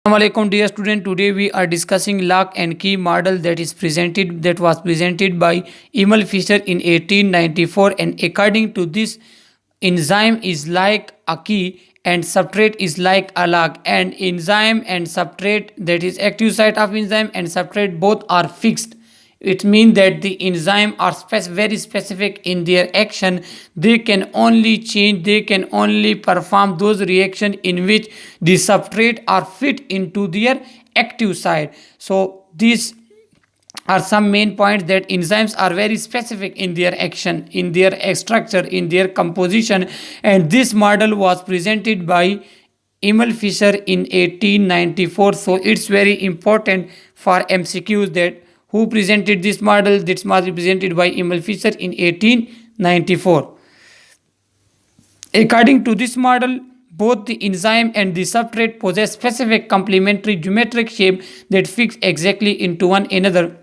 Assalamualaikum dear student. Today we are discussing lock and key model that was presented by Emil Fischer in 1894, and according to this, enzyme is like a key and substrate is like a lock, and enzyme and substrate, that is active site of enzyme and substrate, both are fixed. It means that the enzyme are very specific in their action. They can only change, they can only perform those reaction in which the substrate are fit into their active site. So these are some main points, that enzymes are very specific in their action, in their structure, in their composition, and this model was presented by Emil Fischer in 1894. So it's very important for MCQs that who presented this model. This was presented by Emil Fischer in 1894. According to this model, both the enzyme and the substrate possess specific complementary geometric shape that fix exactly into one another.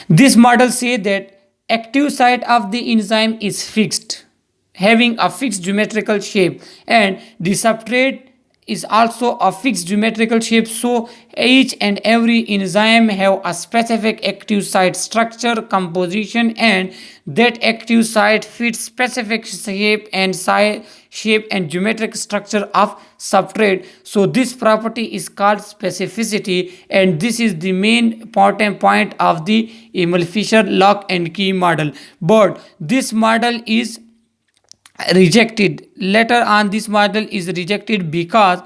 This model says that active site of the enzyme is fixed, having a fixed geometrical shape, and the substrate is also a fixed geometrical shape. So each and every enzyme have a specific active site structure, composition, and that active site fits specific shape and geometric structure of substrate. So this property is called specificity, and this is the main important point of the Emil Fischer lock and key model. But this model is rejected later on. This model is rejected because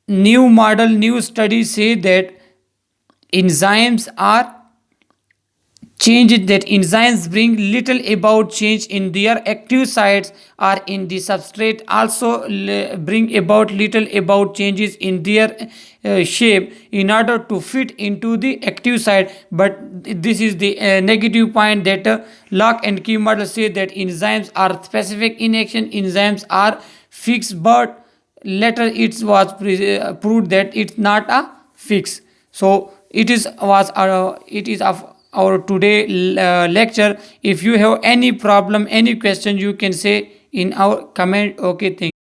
new studies say that enzymes are changed, that enzymes bring little about change in their active sites or in the substrate, also bring about little about changes in their shape in order to fit into the active site. But this is the negative point, that lock and key model say that enzymes are specific in action, enzymes are fixed, but later it was proved that it's not a fix. So it is of our today lecture. If you have any problem, any question, you can say in our comment. Okay, thank you.